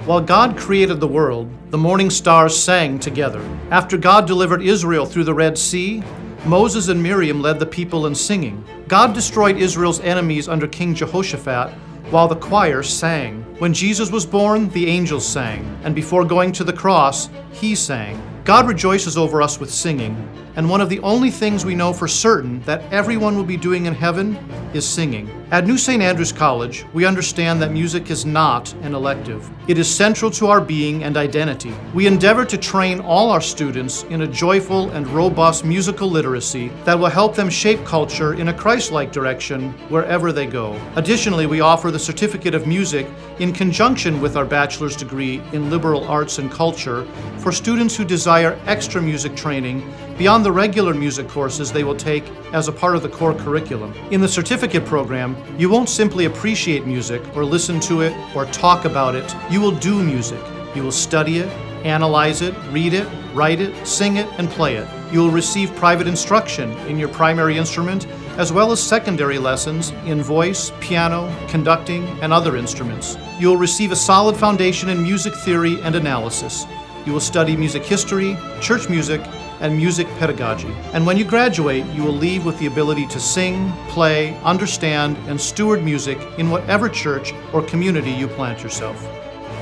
While God created the world, the morning stars sang together. After God delivered Israel through the Red Sea, Moses and Miriam led the people in singing. God destroyed Israel's enemies under King Jehoshaphat, while the choir sang. When Jesus was born, the angels sang, and before going to the cross, he sang. God rejoices over us with singing, and one of the only things we know for certain that everyone will be doing in heaven is singing. At New St. Andrews College, we understand that music is not an elective. It is central to our being and identity. We endeavor to train all our students in a joyful and robust musical literacy that will help them shape culture in a Christ-like direction wherever they go. Additionally, we offer the Certificate of Music in conjunction with our bachelor's degree in liberal arts and culture for students who desire extra music training beyond the regular music courses they will take as a part of the core curriculum. In the certificate program, you won't simply appreciate music or listen to it or talk about it. You will do music. You will study it, analyze it, read it, write it, sing it, and play it. You will receive private instruction in your primary instrument, as well as secondary lessons in voice, piano, conducting, and other instruments. You will receive a solid foundation in music theory and analysis. You will study music history, church music, and music pedagogy. And when you graduate, you will leave with the ability to sing, play, understand, and steward music in whatever church or community you plant yourself.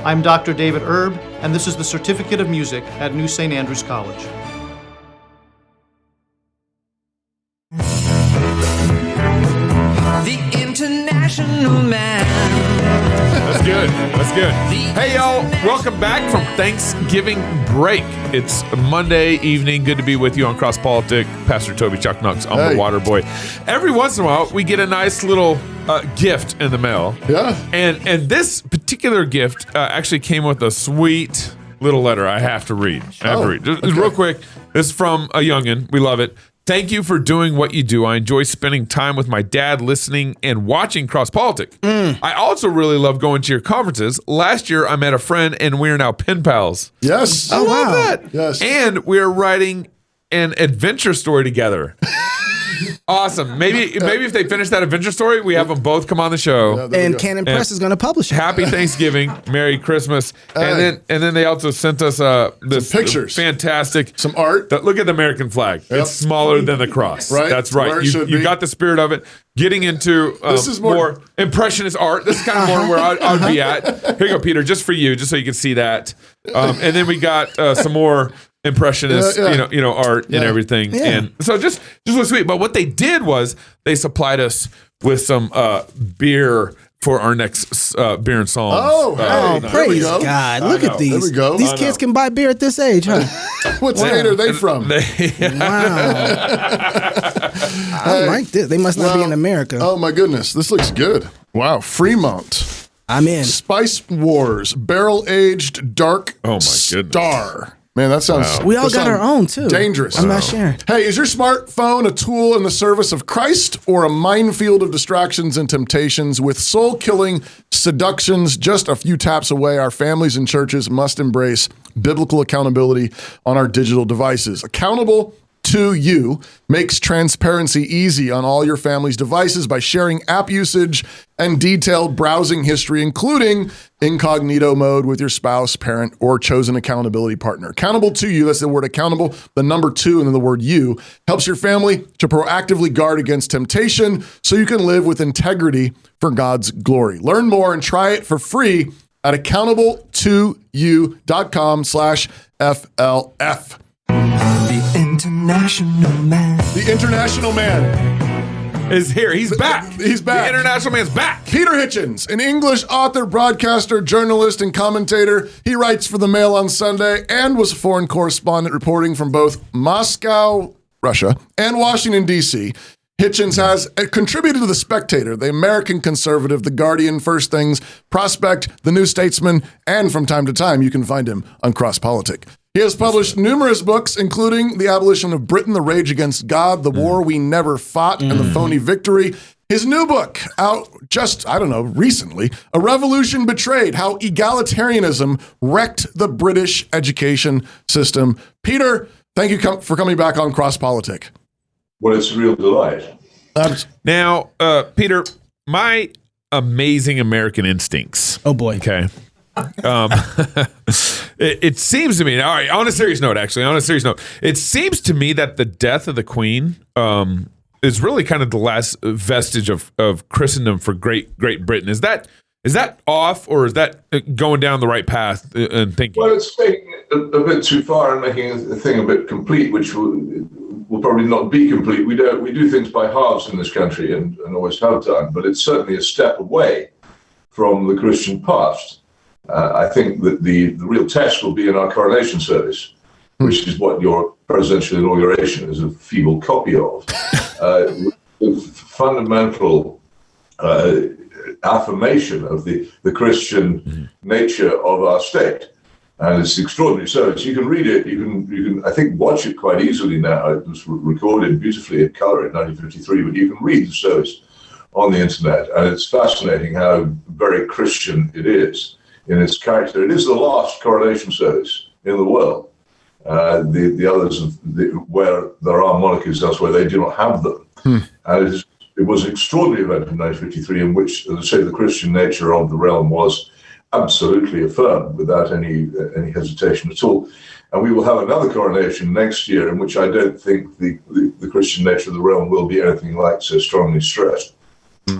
I'm Dr. David Erb, and this is the Certificate of Music at New St. Andrews College. The International Man. That's good. That's good. Hey, y'all. Welcome back from Thanksgiving break. It's Monday evening. Good to be with you on CrossPolitic. Pastor Toby Chuck Knox. I'm the water boy. Every once in a while, we get a nice little gift in the mail. Yeah. And this particular gift actually came with a sweet little letter I have to read. Just real quick. This is from a youngin'. We love it. Thank you for doing what you do. I enjoy spending time with my dad, listening and watching CrossPolitic. I also really love going to your conferences. Last year, I met a friend, and we're now pen pals. Yes. I love that. Yes. And we're writing an adventure story together. Awesome. Maybe if they finish that adventure story, we have them both come on the show. Yeah, and Canon Press is going to publish it. Happy Thanksgiving, Merry Christmas, and then they also sent us this some pictures, fantastic, some art. Look at the American flag. Yep. It's smaller than the cross. Right. That's right. You got the spirit of it. Getting into this is more impressionist art. This is kind of more where I'd be at. Here you go, Peter, just for you, just so you can see that. And then we got some more impressionist, art and everything. Yeah. And so just was sweet. But what they did was they supplied us with some beer for our next beer and songs. Praise God. Look at these. There we go. These kids can buy beer at this age, huh? What state are they from? Wow. I like this. They must not be in America. Oh, my goodness. This looks good. Wow. Fremont. I'm in. Spice Wars. Barrel-aged dark star. Man, that sounds... We all got our own, too. Dangerous. I'm not sharing. Hey, is your smartphone a tool in the service of Christ or a minefield of distractions and temptations with soul-killing seductions just a few taps away? Our families and churches must embrace biblical accountability on our digital devices. Accountable to You makes transparency easy on all your family's devices by sharing app usage and detailed browsing history, including incognito mode with your spouse, parent, or chosen accountability partner. Accountable to You, that's the word accountable, the number 2, and then the word you, helps your family to proactively guard against temptation so you can live with integrity for God's glory. Learn more and try it for free at accountable2you.com/FLF. The International Man. The International Man is here. He's back. He's back. The International Man's back. Peter Hitchens, an English author, broadcaster, journalist, and commentator. He writes for the Mail on Sunday and was a foreign correspondent reporting from both Moscow, Russia, and Washington, D.C. Hitchens has contributed to The Spectator, The American Conservative, The Guardian, First Things, Prospect, The New Statesman, and from time to time, you can find him on CrossPolitic. He has published numerous books, including The Abolition of Britain, The Rage Against God, The War We Never Fought, and The Phony Victory. His new book, out just, recently, A Revolution Betrayed, How Egalitarianism Wrecked the British Education System. Peter, thank you for coming back on CrossPolitic. Well, it's a real delight. Now, Peter, my amazing American instincts. Oh, boy. Okay. It seems to me, all right, on a serious note, it seems to me that the death of the Queen is really kind of the last vestige of Christendom for Great Britain. Is that off, or is that going down the right path and thinking? Well, it's taking it a bit too far and making the thing a bit complete, which will probably not be complete. We do things by halves in this country and always have done, but it's certainly a step away from the Christian past. I think that the real test will be in our coronation service, which is what your presidential inauguration is a feeble copy of. The fundamental affirmation of the Christian nature of our state. And it's extraordinary service. You can read it, you can I think watch it quite easily now. It was recorded beautifully in colour in 1953, but you can read the service on the internet, and it's fascinating how very Christian it is in its character. It is the last coronation service in the world. The others, where there are monarchies elsewhere, they do not have them. And it was an extraordinary event in 1953 in which, as I say, the Christian nature of the realm was absolutely affirmed without any hesitation at all. And we will have another coronation next year in which I don't think the Christian nature of the realm will be anything like so strongly stressed.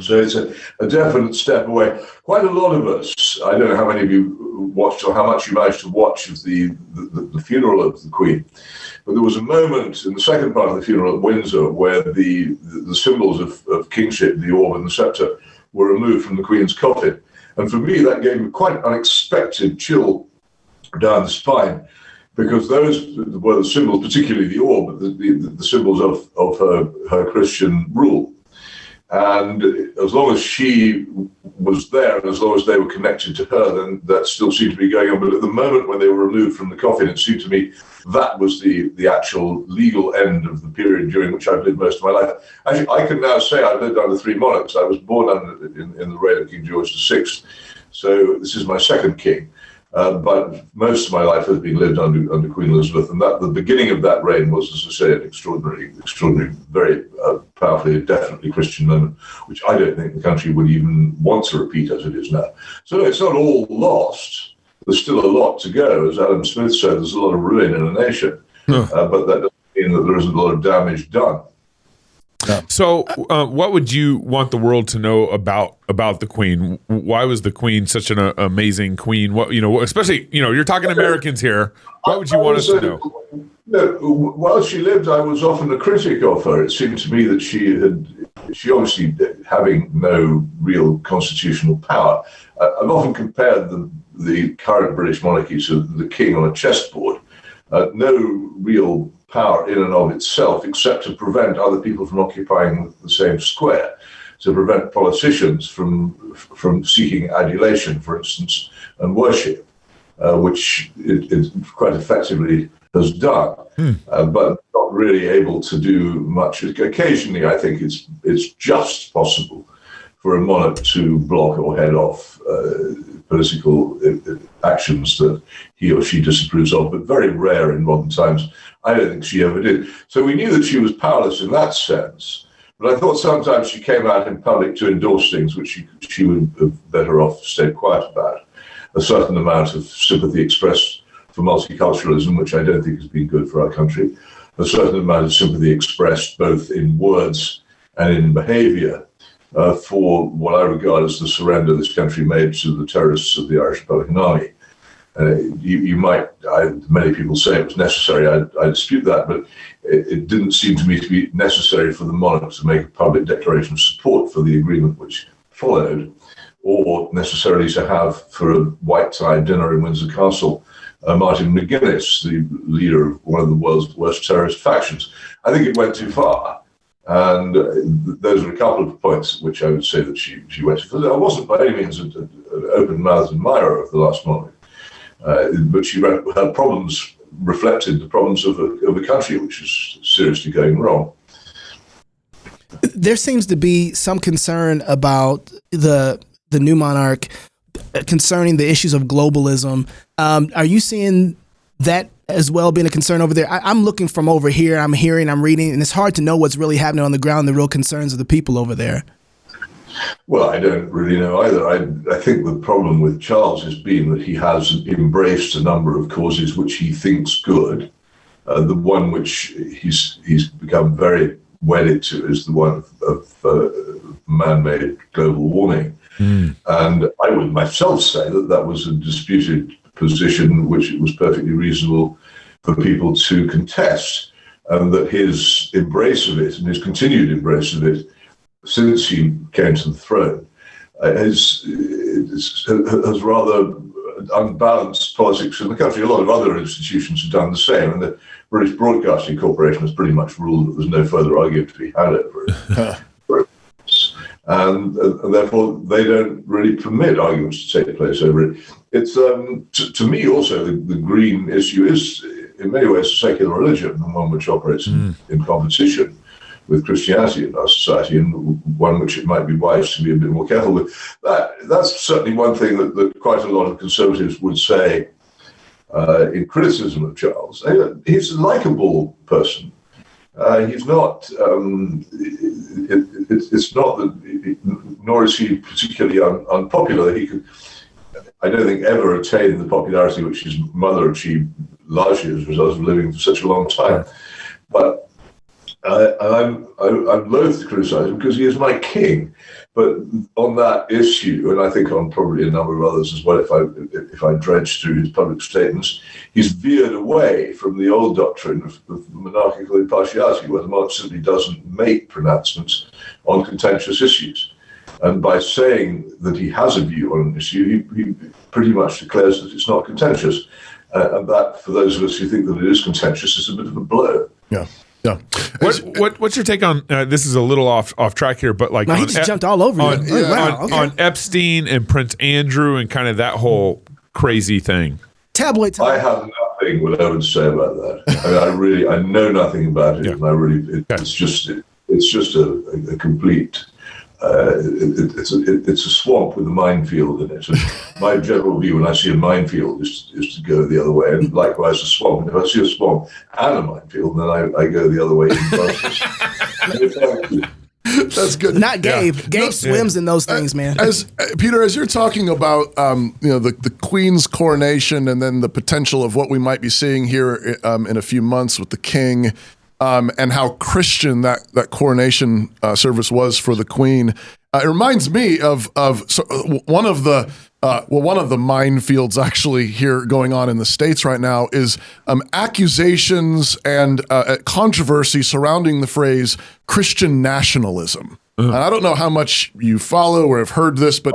So it's a definite step away. Quite a lot of us, I don't know how many of you watched or how much you managed to watch of the funeral of the Queen, but there was a moment in the second part of the funeral at Windsor where the symbols of kingship, the orb and the sceptre, were removed from the Queen's coffin. And for me, that gave me quite an unexpected chill down the spine, because those were the symbols, particularly the orb, the symbols of her Christian rule. And as long as she was there, and as long as they were connected to her, then that still seemed to be going on. But at the moment when they were removed from the coffin, it seemed to me that was the actual legal end of the period during which I've lived most of my life. Actually, I can now say I've lived under three monarchs. I was born in the reign of King George VI, so this is my second king. But most of my life has been lived under Queen Elizabeth, and that the beginning of that reign was, as I say, an extraordinary, very powerfully, definitely Christian moment, which I don't think the country would even want to repeat as it is now. So it's not all lost. There's still a lot to go. As Adam Smith said, there's a lot of ruin in a nation, but that doesn't mean that there isn't a lot of damage done. So, what would you want the world to know about the Queen? Why was the Queen such an amazing queen? What especially you're talking Americans here. What would you want us to know? While she lived, I was often a critic of her. It seemed to me that she obviously having no real constitutional power. I've often compared the current British monarchy to the king on a chessboard. No real power in and of itself, except to prevent other people from occupying the same square, to prevent politicians from seeking adulation, for instance, and worship, which it quite effectively has done, but not really able to do much. Occasionally, I think it's just possible for a monarch to block or head off political actions that he or she disapproves of, but very rare in modern times. I don't think she ever did. So we knew that she was powerless in that sense, but I thought sometimes she came out in public to endorse things which she would have better off stayed quiet about. A certain amount of sympathy expressed for multiculturalism, which I don't think has been good for our country. A certain amount of sympathy expressed both in words and in behaviour for what I regard as the surrender this country made to the terrorists of the Irish Republican Army. Many people say it was necessary. I dispute that, but it didn't seem to me to be necessary for the monarch to make a public declaration of support for the agreement which followed, or necessarily to have for a white-tie dinner in Windsor Castle Martin McGuinness, the leader of one of the world's worst terrorist factions. I think it went too far. And those are a couple of points at which I would say that she went too far. I wasn't by any means an open-mouthed admirer of the last monarch. But her problems reflected the problems of a country which is seriously going wrong. There seems to be some concern about the new monarch concerning the issues of globalism. Are you seeing that as well being a concern over there? I'm looking from over here. I'm hearing, I'm reading, and it's hard to know what's really happening on the ground, the real concerns of the people over there. Well, I don't really know either. I think the problem with Charles has been that he has embraced a number of causes which he thinks good. The one which he's become very wedded to is the one of man-made global warming. And I would myself say that was a disputed position which it was perfectly reasonable for people to contest, and that his embrace of it and his continued embrace of it since he came to the throne has rather unbalanced politics in the country. A lot of other institutions have done the same, and the British Broadcasting Corporation has pretty much ruled that there's no further argument to be had over it. And therefore, they don't really permit arguments to take place over it. It's to me also the green issue is in many ways a secular religion, and one which operates in competition with Christianity in our society, and one which it might be wise to be a bit more careful with. That's certainly one thing that quite a lot of conservatives would say in criticism of Charles. He's a likable person. He's not. It's not that. Nor is he particularly unpopular. He could, I don't think, ever attain the popularity which his mother achieved largely as a result of living for such a long time. But I'm loath to criticize him because he is my king. But on that issue, and I think on probably a number of others as well, if I dredge through his public statements, he's veered away from the old doctrine of monarchical impartiality, where the monarch simply doesn't make pronouncements on contentious issues. And by saying that he has a view on an issue, he pretty much declares that it's not contentious. And that, for those of us who think that it is contentious, is a bit of a blow. Yeah. Yeah. What's your take on this? Is a little off track here, but like he just jumped all over you. On Epstein and Prince Andrew and kind of that whole crazy thing. Tabloid time. I have nothing what I would say about that. I know nothing about it, and it's just a complete. It's a swamp with a minefield in it. And my general view when I see a minefield is to go the other way, and likewise a swamp. And if I see a swamp and a minefield, then I go the other way in process. That's good. Not Gabe. Gabe swims in those things, man. As Peter, as you're talking about, the Queen's coronation, and then the potential of what we might be seeing here in a few months with the King. And how Christian that coronation service was for the Queen. It reminds me of one of the minefields actually here going on in the States right now is accusations and controversy surrounding the phrase Christian nationalism. And I don't know how much you follow or have heard this, but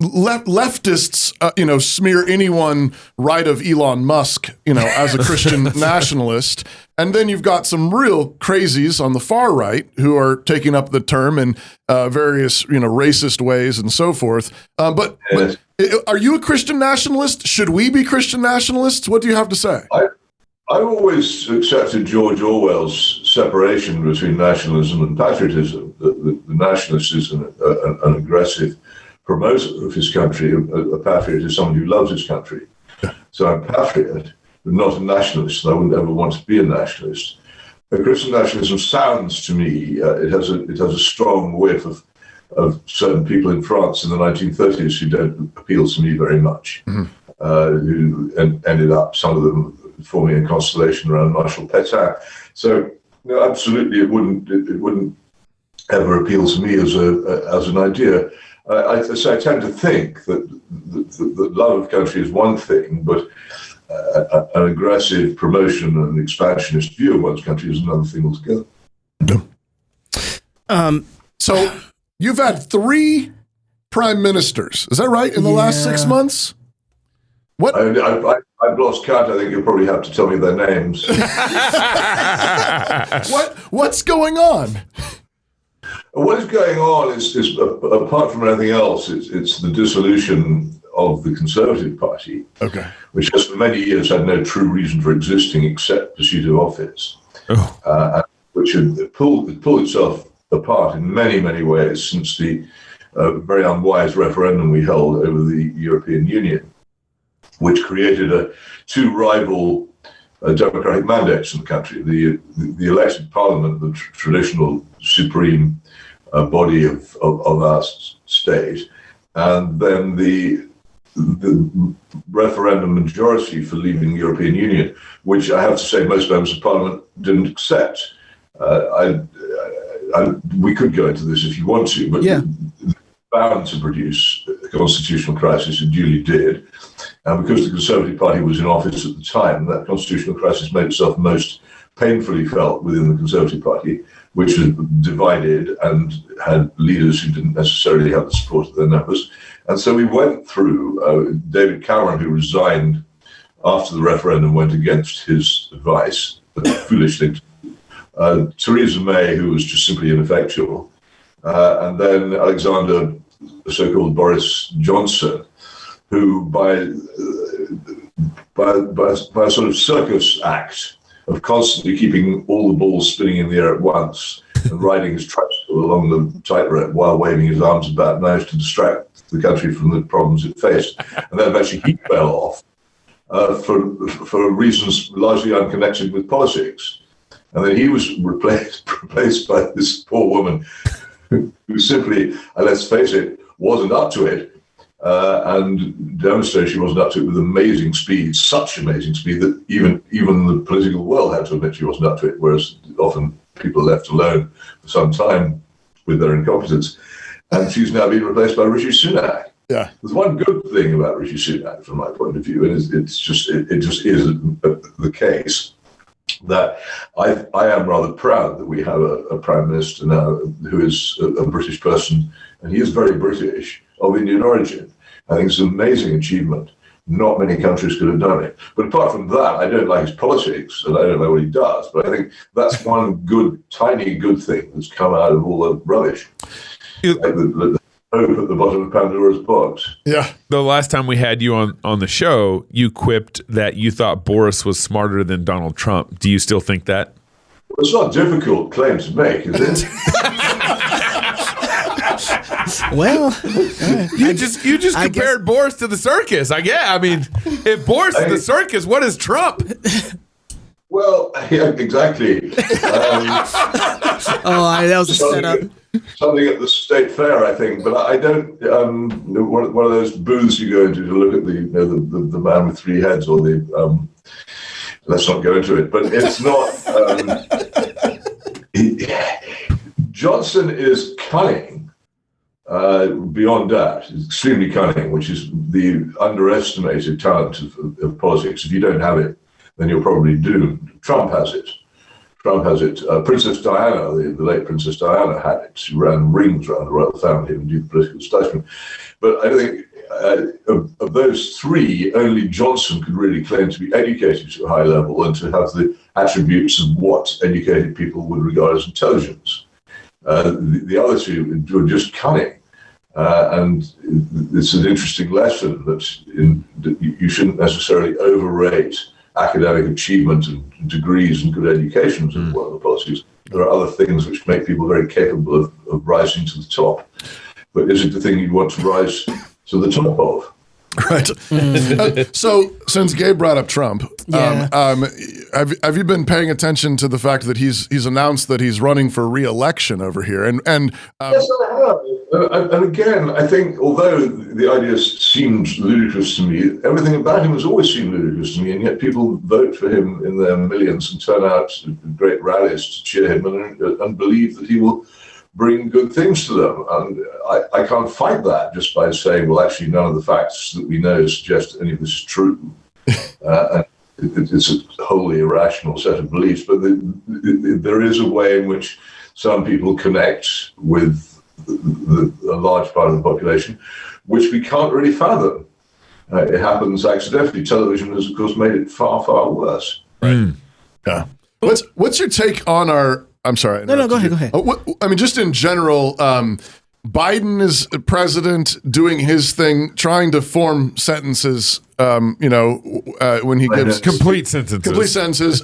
leftists, smear anyone right of Elon Musk, as a Christian nationalist. And then you've got some real crazies on the far right who are taking up the term in various, racist ways and so forth. But are you a Christian nationalist? Should we be Christian nationalists? What do you have to say? I've always accepted George Orwell's separation between nationalism and patriotism. The nationalist is an aggressive promoter of his country. A patriot is someone who loves his country. So I'm a patriot, but not a nationalist, and I wouldn't ever want to be a nationalist. Christian nationalism sounds to me, it has a strong whiff of certain people in France in the 1930s who don't appeal to me very much, who ended up, some of them, forming a constellation around Marshal Pétain. So, absolutely, it wouldn't ever appeal to me as an idea. I tend to think that the love of country is one thing, but an aggressive promotion and expansionist view of one's country is another thing altogether. So you've had 3 prime ministers, is that right, in the last 6 months? What? I've lost count. I think you'll probably have to tell me their names. What's going on? What is going on is apart from anything else, it's the dissolution of the Conservative Party, which has for many years had no true reason for existing except pursuit of office, which had pulled itself apart in many, many ways since the very unwise referendum we held over the European Union, which created 2 rival democratic mandates in the country. The elected parliament, the traditional supreme body of our state, and then the referendum majority for leaving the European Union, which I have to say most members of Parliament didn't accept. We could go into this if you want to, but bound to produce a constitutional crisis, and duly did. And because the Conservative Party was in office at the time, that constitutional crisis made itself most painfully felt within the Conservative Party, which was divided and had leaders who didn't necessarily have the support of their members. And so we went through, David Cameron, who resigned after the referendum, went against his advice, foolish thing. Theresa May, who was just simply ineffectual. And then Alexander, the so-called Boris Johnson, who by a sort of circus act of constantly keeping all the balls spinning in the air at once and riding his tricycle along the tightrope while waving his arms about, managed to distract the country from the problems it faced. And then eventually he fell off for reasons largely unconnected with politics. And then he was replaced by this poor woman who simply, let's face it, wasn't up to it, and demonstrated she wasn't up to it with amazing speed, such amazing speed that even the political world had to admit she wasn't up to it, whereas often people are left alone for some time with their incompetence. And she's now been replaced by Rishi Sunak. Yeah. There's one good thing about Rishi Sunak, from my point of view, and it just is the case that I am rather proud that we have a Prime Minister now who is a British person, and he is very British, of Indian origin. I think it's an amazing achievement. Not many countries could have done it. But apart from that, I don't like his politics, and I don't know what he does, but I think that's one tiny good thing that's come out of all the rubbish. Like the hope at the bottom of Pandora's box. Yeah. The last time we had you on the show, you quipped that you thought Boris was smarter than Donald Trump. Do you still think that? Well, it's not a difficult claim to make, is it? Well, you just compared Boris to the circus. I mean, if Boris is the circus, what is Trump? Well, yeah, exactly. That was a setup. Something at the state fair, I think, but I don't. One of those booths you go into to look at the man with three heads, or the. Let's not go into it, but it's not. Johnson is cunning beyond doubt. He's extremely cunning, which is the underestimated talent of politics. If you don't have it, then you're probably doomed. Trump has it. Princess Diana, the late Princess Diana, had it. She ran rings around the royal family and did the political statesman. But I think of those three, only Johnson could really claim to be educated to a high level and to have the attributes of what educated people would regard as intelligence. The other two were just cunning. And it's an interesting lesson that you shouldn't necessarily overrate academic achievement and degrees and good educations in one of the policies. There are other things which make people very capable of rising to the top. But is it the thing you want to rise to the top of? Right. So, since Gabe brought up Trump, have you been paying attention to the fact that he's announced that he's running for re-election over here? And yes, I have. And again, I think although the idea seemed ludicrous to me, everything about him has always seemed ludicrous to me, and yet people vote for him in their millions and turn out to great rallies to cheer him and believe that he will bring good things to them. And I can't fight that just by saying, well, actually, none of the facts that we know suggest any of this is true. And it's a wholly irrational set of beliefs. But there is a way in which some people connect with a large part of the population, which we can't really fathom. It happens accidentally. Television has, of course, made it far, far worse. Right. Yeah. What's your take on our... I'm sorry. No, go ahead. Just in general, Biden is president doing his thing, trying to form sentences, when he gives complete sentences.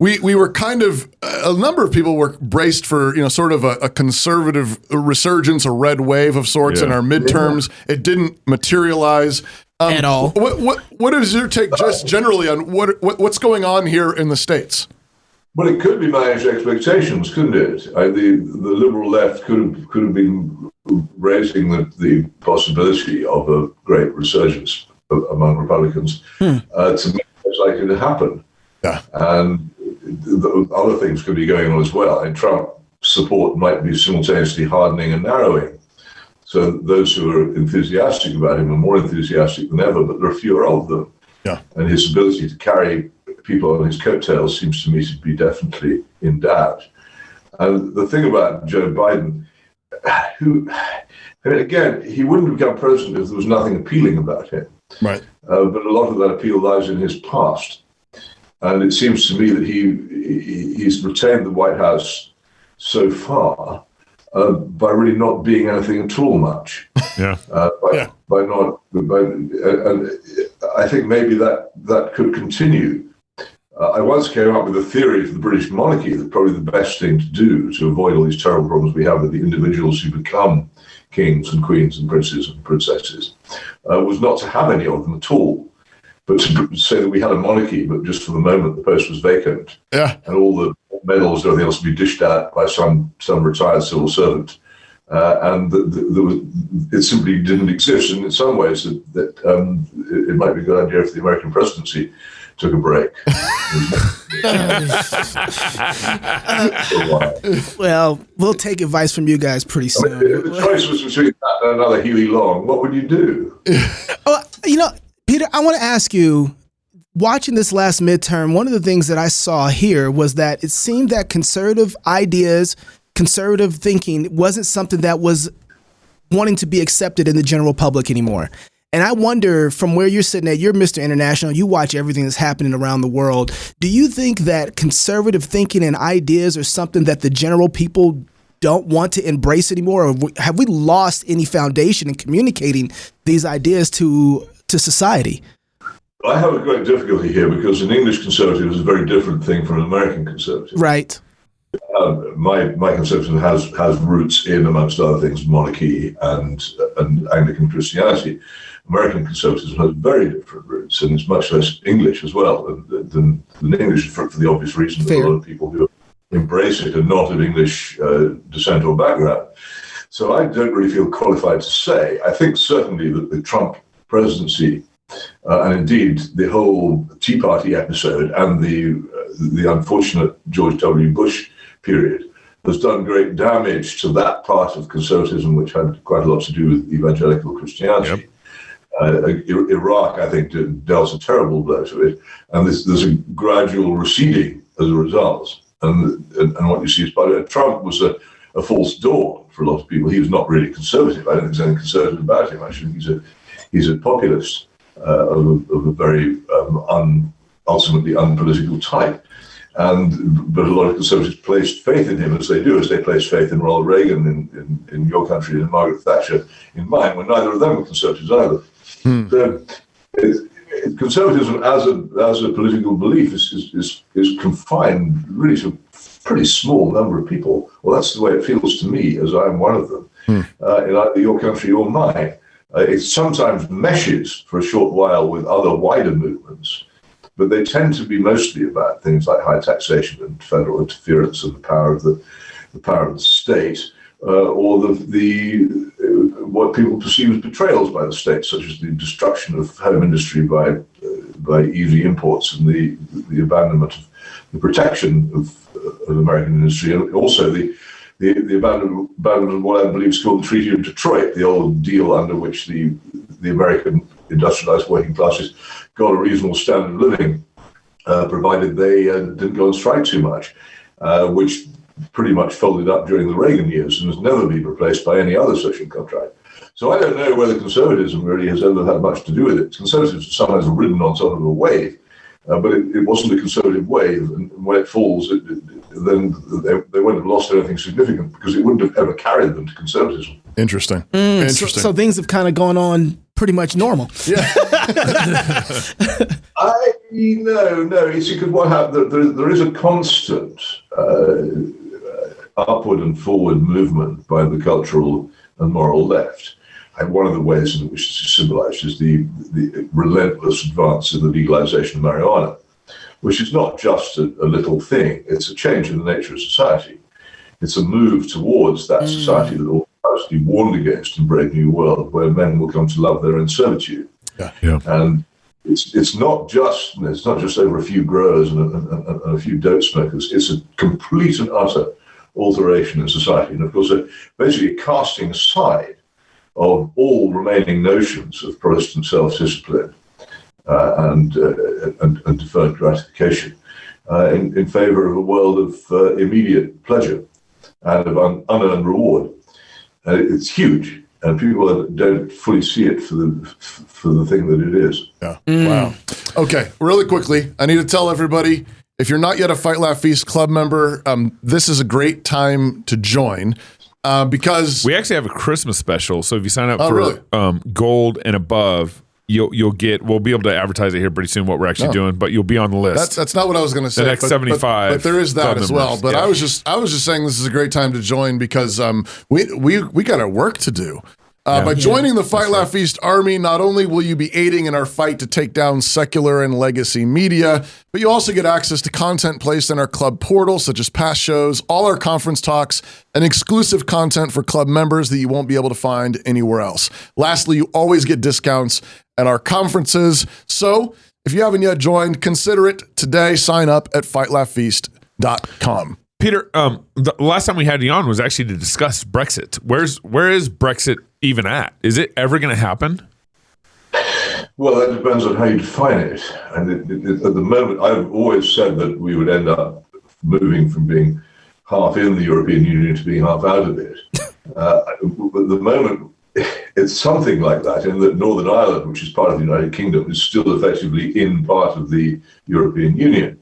We were kind of, a number of people were braced for, sort of a conservative resurgence, a red wave of sorts in our midterms. It didn't materialize. At all. What is your take just generally on what's going on here in the States? Well, it could be managed expectations, couldn't it? The liberal left could have been raising the possibility of a great resurgence among Republicans to make it likely to happen. Yeah. And other things could be going on as well. And Trump support might be simultaneously hardening and narrowing. So those who are enthusiastic about him are more enthusiastic than ever, but there are fewer of them. Yeah. And his ability to carry people on his coattails seems to me to be definitely in doubt. And the thing about Joe Biden, again, he wouldn't become president if there was nothing appealing about him. Right. But a lot of that appeal lies in his past. And it seems to me that he's retained the White House so far by really not being anything at all much. Yeah. And I think maybe that could continue. I once came up with a theory for the British monarchy that probably the best thing to do to avoid all these terrible problems we have with the individuals who become kings and queens and princes and princesses was not to have any of them at all, but to say that we had a monarchy, but just for the moment the post was vacant. Yeah. And all the medals and everything else would be dished out by some retired civil servant. And it simply didn't exist. And in some ways, that it might be a good idea if the American presidency took a break. Well, we'll take advice from you guys pretty soon. If the choice was between that and another Healy Long, what would you do? Peter, I want to ask you, watching this last midterm, one of the things that I saw here was that it seemed that conservative ideas, conservative thinking wasn't something that was wanting to be accepted in the general public anymore. And I wonder, from where you're sitting at, you're Mr. International, you watch everything that's happening around the world. Do you think that conservative thinking and ideas are something that the general people don't want to embrace anymore? Or have we lost any foundation in communicating these ideas to society? I have a great difficulty here because an English conservative is a very different thing from an American conservative. Right. My conservatism has roots in, amongst other things, monarchy and Anglican Christianity. American conservatism has very different roots, and it's much less English as well than English for the obvious reason that a lot of people who embrace it are not of English descent or background. So I don't really feel qualified to say. I think certainly that the Trump presidency and indeed the whole Tea Party episode and the unfortunate George W. Bush period has done great damage to that part of conservatism which had quite a lot to do with evangelical Christianity. Yep. Iraq, I think, dealt a terrible blow to it, and there's a gradual receding as a result. And what you see is Trump was a false dawn for a lot of people. He was not really conservative. I don't think there's anything conservative about him. Actually, he's a populist of a very ultimately unpolitical type. But a lot of conservatives placed faith in him, as they placed faith in Ronald Reagan in your country and Margaret Thatcher in mine, when neither of them were conservatives either. So conservatism as a political belief is confined really to a pretty small number of people. Well, that's the way it feels to me, as I'm one of them, in either your country or mine. It sometimes meshes for a short while with other wider movements, but they tend to be mostly about things like high taxation and federal interference and the power of the state, or what people perceive as betrayals by the state, such as the destruction of home industry by easy imports and the abandonment of the protection of American industry, and also the abandonment of what I believe is called the Treaty of Detroit, the old deal under which the American industrialized working classes got a reasonable standard of living, provided they didn't go on strike too much, which pretty much folded up during the Reagan years and has never been replaced by any other social contract. So I don't know whether conservatism really has ever had much to do with it. Conservatives sometimes are ridden on sort of a wave, but it wasn't a conservative wave, and when it falls, then they won't have lost anything significant because it wouldn't have ever carried them to conservatism. Interesting. So things have kind of gone on pretty much normal. Yeah. No. You see, because what happened? There is a constant upward and forward movement by the cultural and moral left. And one of the ways in which this is symbolized is the relentless advance in the legalization of marijuana. which is not just a little thing. It's a change in the nature of society. It's a move towards that society that all has to be warned against in Brave New World, where men will come to love their own servitude. And it's not just over a few growers and a few dope smokers. It's a complete and utter alteration in society, and of course, basically a casting aside of all remaining notions of Protestant self-discipline and deferred gratification in favor of a world of immediate pleasure and of unearned reward. It's huge, and people don't fully see it for the thing that it is. Wow. Okay, really quickly, I need to tell everybody, if you're not yet a Fight Laugh Feast Club member, this is a great time to join because we actually have a Christmas special. So if you sign up for gold and above, you'll get. We'll be able to advertise it here pretty soon. What we're actually doing, but you'll be on the list. That's not what I was going to say. The next 75, but there is that as well. But I was just saying this is a great time to join because we got our work to do. By joining the Fight Laugh Feast Army, not only will you be aiding in our fight to take down secular and legacy media, but you also get access to content placed in our club portal, such as past shows, all our conference talks, and exclusive content for club members that you won't be able to find anywhere else. Lastly, you always get discounts at our conferences. So if you haven't yet joined, consider it today. Sign up at fightlaughfeast.com. Peter, the last time we had you on was actually to discuss Brexit. Where is Brexit even at? Is it ever going to happen? Well, that depends on how you define it. And at the moment, I've always said that we would end up moving from being half in the European Union to being half out of it. At the moment, it's something like that, in that Northern Ireland, which is part of the United Kingdom, is still effectively in part of the European Union.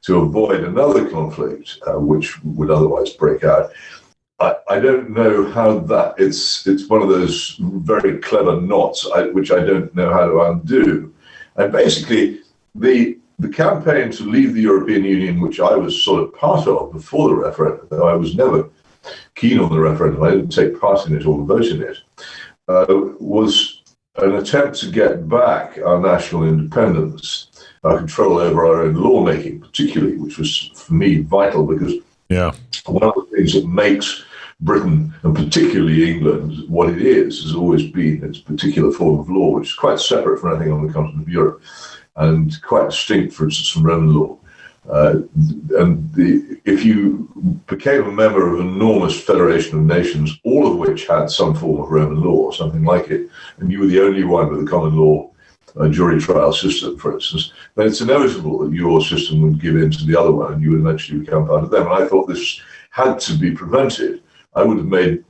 To avoid another conflict, which would otherwise break out. I don't know how that, it's one of those very clever knots, which I don't know how to undo. And basically, the campaign to leave the European Union, which I was sort of part of before the referendum, though I was never keen on the referendum, I didn't take part in it or vote in it, was an attempt to get back our national independence, our control over our own lawmaking, particularly, which was, for me, vital, because one of the things that makes Britain, and particularly England, what it is, has always been its particular form of law, which is quite separate from anything on the continent of Europe, and quite distinct, for instance, from Roman law. If you became a member of an enormous federation of nations, all of which had some form of Roman law, or something like it, and you were the only one with a common law jury trial system, for instance, then it's inevitable that your system would give in to the other one and you would eventually become part of them. And I thought this had to be prevented. I would have made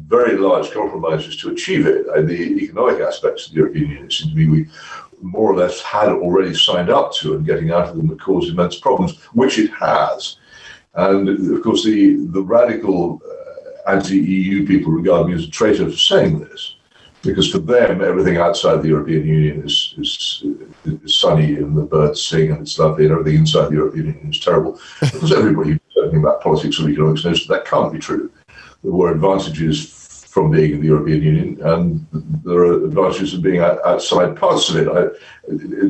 very large compromises to achieve it. The economic aspects of the European Union, it seemed to me, we more or less had already signed up to, and getting out of them would cause immense problems, which it has. And of course, the radical anti-EU people regard me as a traitor for saying this, because for them, everything outside the European Union is sunny and the birds sing and it's lovely, and everything inside the European Union is terrible. Because everybody who's talking about politics or economics knows that can't be true. There were advantages from being in the European Union, and there are advantages of being outside parts of it.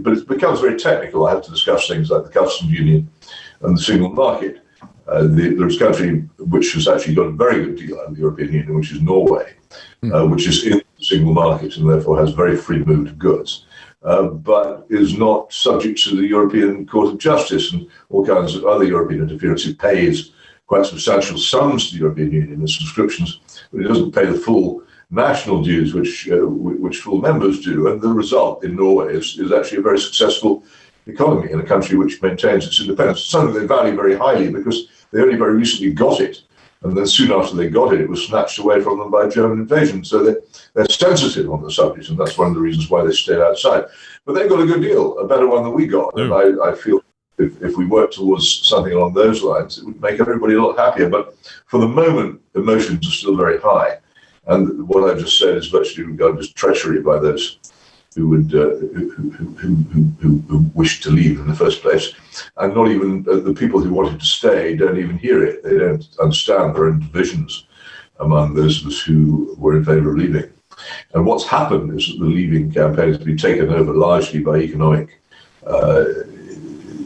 But it becomes very technical. I have to discuss things like the customs union and the single market. There's a country which has actually got a very good deal out of the European Union, which is Norway, which is in the single market and therefore has very free movement of goods, but is not subject to the European Court of Justice and all kinds of other European interference. It pays quite substantial sums to the European Union in subscriptions, but it doesn't pay the full national dues which full members do. And the result in Norway is actually a very successful economy in a country which maintains its independence, something they value very highly because they only very recently got it. And then soon after they got it, it was snatched away from them by German invasion. So they're sensitive on the subject, and that's one of the reasons why they stayed outside. But they got a good deal, a better one than we got. And I feel if we work towards something along those lines, it would make everybody a lot happier. But for the moment, emotions are still very high. And what I just said is virtually regarded as treachery by those who would who wished to leave in the first place, and not even the people who wanted to stay don't even hear it. They don't understand there are divisions among those of us who were in favour of leaving. And what's happened is that the leaving campaign has been taken over largely by economic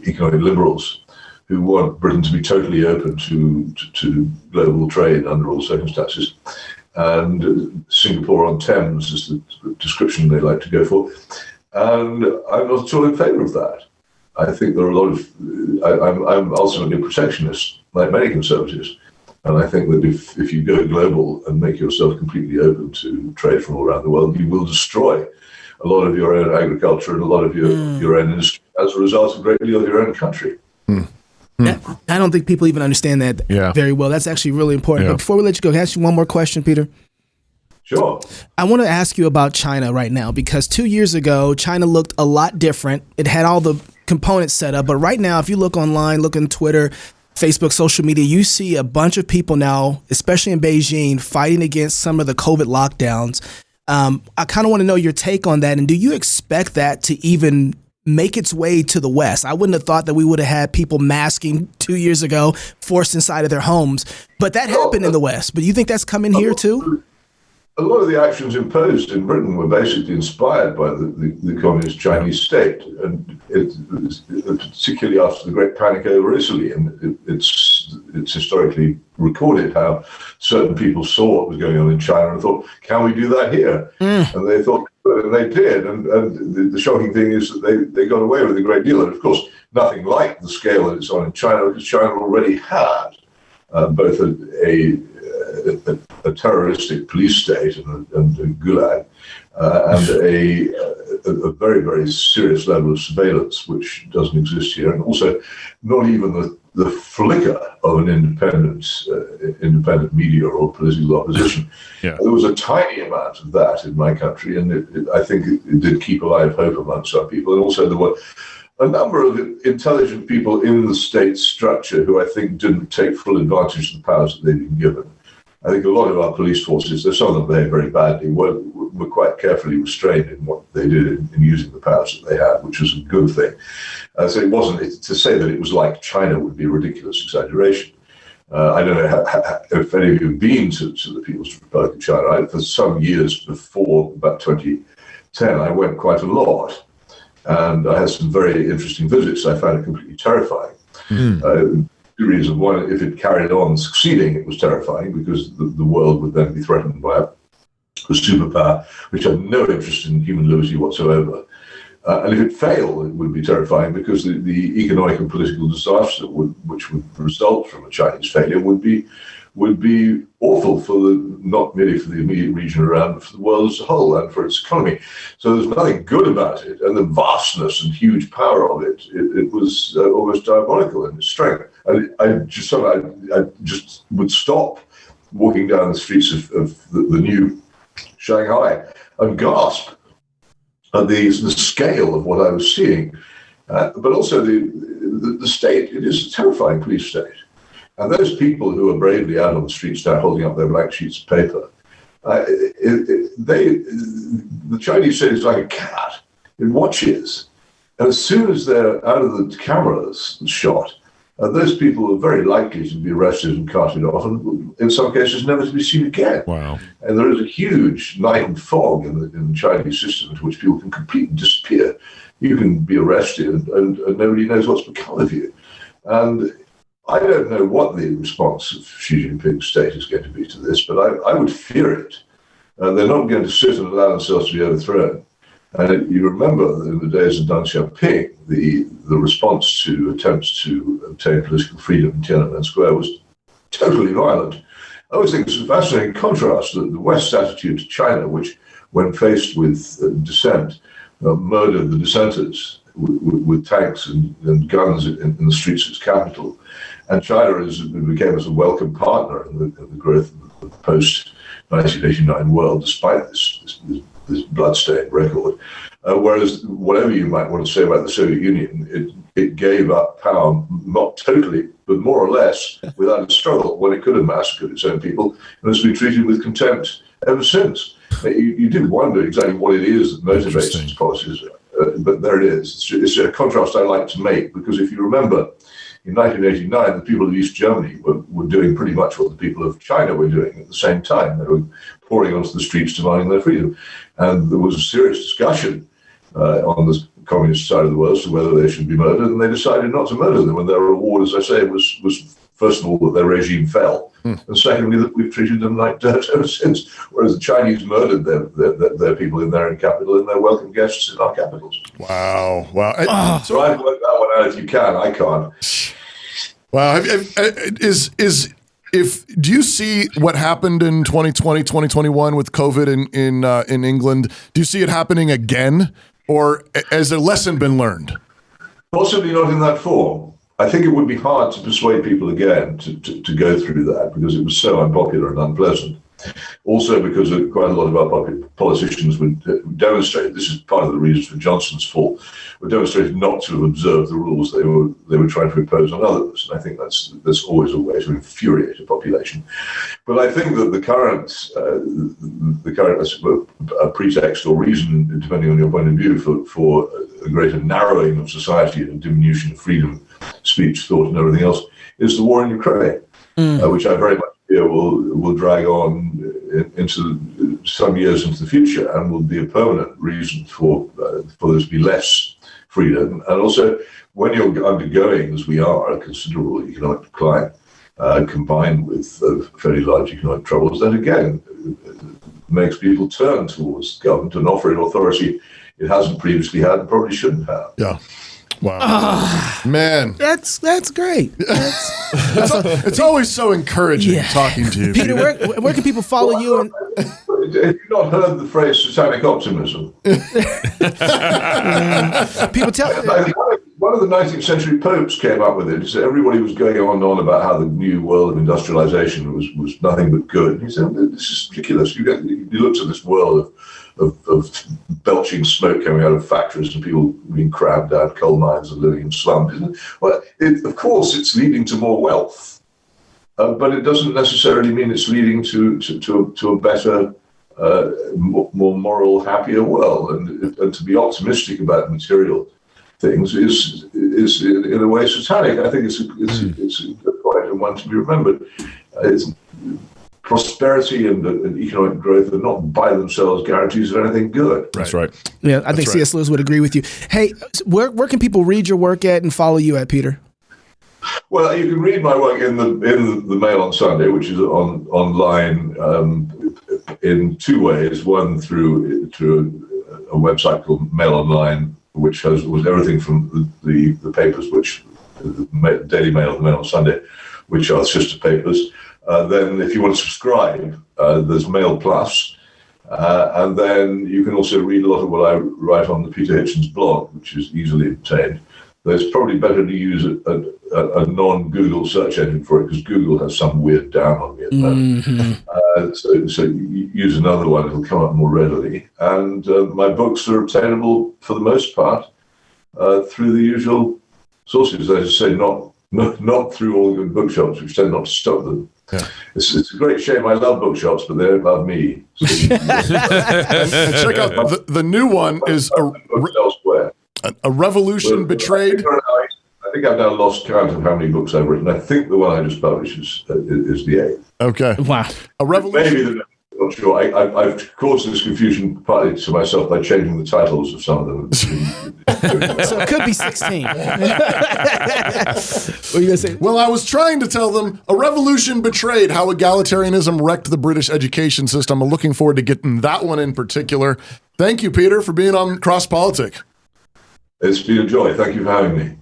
economic liberals who want Britain to be totally open to global trade under all circumstances. And Singapore on Thames is the description they like to go for. And I'm not at all in favour of that. I think there are a lot of... I'm ultimately a protectionist, like many conservatives. And I think that if you go global and make yourself completely open to trade from all around the world, you will destroy a lot of your own agriculture and a lot of your own industry as a result of a great deal of your own country. I don't think people even understand that very well. That's actually really important. Yeah. But before we let you go, can I ask you one more question, Peter? Sure. I want to ask you about China right now, because 2 years ago, China looked a lot different. It had all the components set up. But right now, if you look online, look on Twitter, Facebook, social media, you see a bunch of people now, especially in Beijing, fighting against some of the COVID lockdowns. I kind of want to know your take on that. And do you expect that to even make its way to the West? I wouldn't have thought that we would have had people masking 2 years ago, forced inside of their homes. But that happened in the West. But you think that's coming here too? A lot of the actions imposed in Britain were basically inspired by the communist Chinese state, and particularly after the Great Panic over Italy. And it's historically recorded how certain people saw what was going on in China and thought, can we do that here? And they thought, and they did. And the shocking thing is that they got away with a great deal. And of course, nothing like the scale that it's on in China, because China already had both a terroristic police state and a gulag, and a very, very serious level of surveillance, which doesn't exist here, and also not even the flicker of an independent media or political opposition. Yeah. There was a tiny amount of that in my country, and I think it did keep alive hope among some people, and also there were a number of intelligent people in the state structure who I think didn't take full advantage of the powers that they'd been given. I think a lot of our police forces, though some of them behaved very badly, were quite carefully restrained in what they did in using the powers that they had, which was a good thing. So it wasn't, to say that it was like China would be a ridiculous exaggeration. I don't know if any of you have been to the People's Republic of China. For some years before, about 2010, I went quite a lot. And I had some very interesting visits. I found it completely terrifying. Two reasons. One, if it carried on succeeding, it was terrifying because the world would then be threatened by a superpower which had no interest in human liberty whatsoever. And if it failed, it would be terrifying because the economic and political disaster which would result from a Chinese failure would be awful not merely for the immediate region around, but for the world as a whole and for its economy. So there's nothing good about it, and the vastness and huge power of it was almost diabolical in its strength. And I just would stop walking down the streets of the new Shanghai and gasp at the scale of what I was seeing, but also the state. It is a terrifying police state. And those people who are bravely out on the streets now holding up their blank sheets of paper, the Chinese state is like a cat. It watches. And as soon as they're out of the cameras shot, those people are very likely to be arrested and carted off, and in some cases never to be seen again. Wow. And there is a huge night and fog in the Chinese system into which people can completely disappear. You can be arrested and nobody knows what's become of you. And I don't know what the response of Xi Jinping's state is going to be to this, but I would fear it. They're not going to sit and allow themselves to be overthrown. And you remember in the days of Deng Xiaoping, the response to attempts to obtain political freedom in Tiananmen Square was totally violent. I always think it's a fascinating contrast that the West's attitude to China, which, when faced with dissent, murdered the dissenters with tanks and guns in the streets of its capital. And China became as a welcome partner in the growth of the post-1989 world, despite this bloodstained record. Whereas whatever you might want to say about the Soviet Union, it gave up power, not totally, but more or less, without a struggle, when it could have massacred its own people, and has been treated with contempt ever since. You did wonder exactly what it is that motivates its policies, but there it is. It's a contrast I like to make, because if you remember, in 1989, the people of East Germany were doing pretty much what the people of China were doing at the same time. They were pouring onto the streets demanding their freedom. And there was a serious discussion on this, communist side of the world as to whether they should be murdered, and they decided not to murder them. And their reward, as I say, was first of all that their regime fell, and secondly that we've treated them like dirt ever since. Whereas the Chinese murdered their people in their own capital, and they're welcome guests in our capitals. Wow. So I've worked that one out if you can. I can't. Wow. Do you see what happened in 2020, 2021 with COVID in England? Do you see it happening again, or has a lesson been learned? Possibly not in that form. I think it would be hard to persuade people again to go through that because it was so unpopular and unpleasant. Also because quite a lot of our politicians would demonstrate, this is part of the reasons for Johnson's fall, were demonstrated not to have observed the rules they were trying to impose on others. And I think that's always a way to infuriate a population. But I think that the current pretext or reason, depending on your point of view, for a greater narrowing of society and a diminution of freedom, speech, thought, and everything else, is the war in Ukraine, which I very much fear will drag on into some years into the future and will be a permanent reason for there to be less freedom. And also, when you're undergoing, as we are, a considerable economic decline, combined with fairly large economic troubles, that again makes people turn towards the government and offer it authority it hasn't previously had and probably shouldn't have. Yeah. Wow. Man. That's great. It's always so encouraging talking to you. Peter, where can people follow you? And Have you not heard the phrase satanic optimism? people tell One of the 19th century popes came up with it. He said everybody was going on and on about how the new world of industrialization was nothing but good. He said, this is ridiculous. You looked at this world of belching smoke coming out of factories and people being crammed down coal mines and living in slums. Well, of course, it's leading to more wealth, but it doesn't necessarily mean it's leading to a better, more moral, happier world. And to be optimistic about material things is in a way satanic. I think it's a good point and one to be remembered. Prosperity and economic growth are not by themselves guarantees of anything good. That's right. Yeah, I think C.S. Lewis would agree with you. Hey, where can people read your work at and follow you at, Peter? Well, you can read my work in the Mail on Sunday, which is online in two ways. One through a website called Mail Online, which was everything from the papers, which the Daily Mail and the Mail on Sunday, which are sister papers. Then if you want to subscribe, there's Mail Plus. And then you can also read a lot of what I write on the Peter Hitchens blog, which is easily obtained. Though it's probably better to use a non-Google search engine for it, because Google has some weird down on me at the moment. So you use another one, it'll come up more readily. And my books are obtainable, for the most part, through the usual sources. As I say, not through all good bookshops, which tend not to stock them. Yeah. It's a great shame. I love bookshops, but they're about me. So and check out the new one is a Revolution Betrayed. I think I've now lost count of how many books I've written. I think the one I just published is the 8th. Okay. Wow. A Revolution. Maybe the I'm not sure. I've caused this confusion partly to myself by changing the titles of some of them. So it could be 16. What are you going to say? Well, I was trying to tell them A Revolution Betrayed, How Egalitarianism Wrecked the British Education System. I'm looking forward to getting that one in particular. Thank you, Peter, for being on CrossPolitic. It's been a joy. Thank you for having me.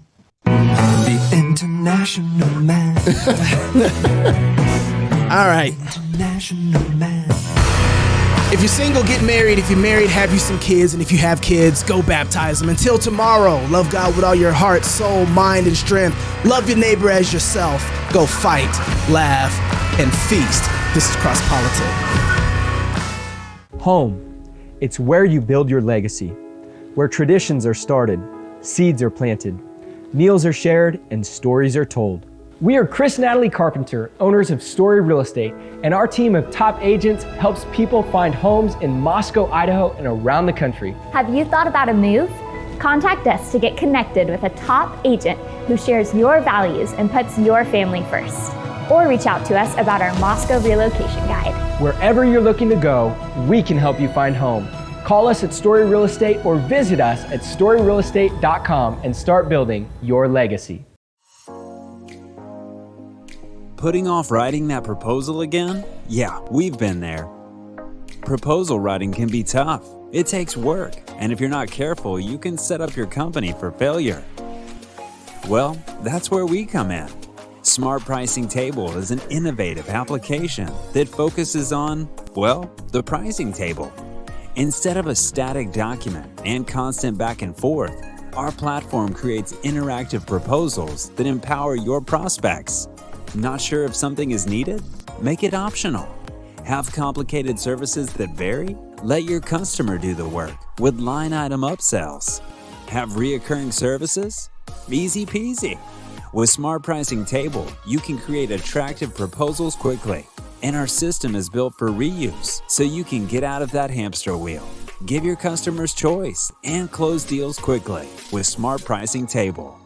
The International Man. All right. International Man. If you're single, get married. If you're married, have you some kids. And if you have kids, go baptize them. Until tomorrow, love God with all your heart, soul, mind, and strength. Love your neighbor as yourself. Go fight, laugh, and feast. This is CrossPolitic. Home. It's where you build your legacy, where traditions are started, seeds are planted, meals are shared, and stories are told. We are Chris and Natalie Carpenter, owners of Story Real Estate, and our team of top agents helps people find homes in Moscow, Idaho, and around the country. Have you thought about a move? Contact us to get connected with a top agent who shares your values and puts your family first. Or reach out to us about our Moscow relocation guide. Wherever you're looking to go, we can help you find home. Call us at Story Real Estate or visit us at storyrealestate.com and start building your legacy. Putting off writing that proposal again? Yeah, we've been there. Proposal writing can be tough. It takes work, and if you're not careful, you can set up your company for failure. Well, that's where we come in. Smart Pricing Table is an innovative application that focuses on, well, the pricing table. Instead of a static document and constant back and forth, our platform creates interactive proposals that empower your prospects. Not sure if something is needed? Make it optional. Have complicated services that vary? Let your customer do the work with line item upsells. Have reoccurring services? Easy peasy. With Smart Pricing Table, you can create attractive proposals quickly. And our system is built for reuse, so you can get out of that hamster wheel. Give your customers choice and close deals quickly with Smart Pricing Table.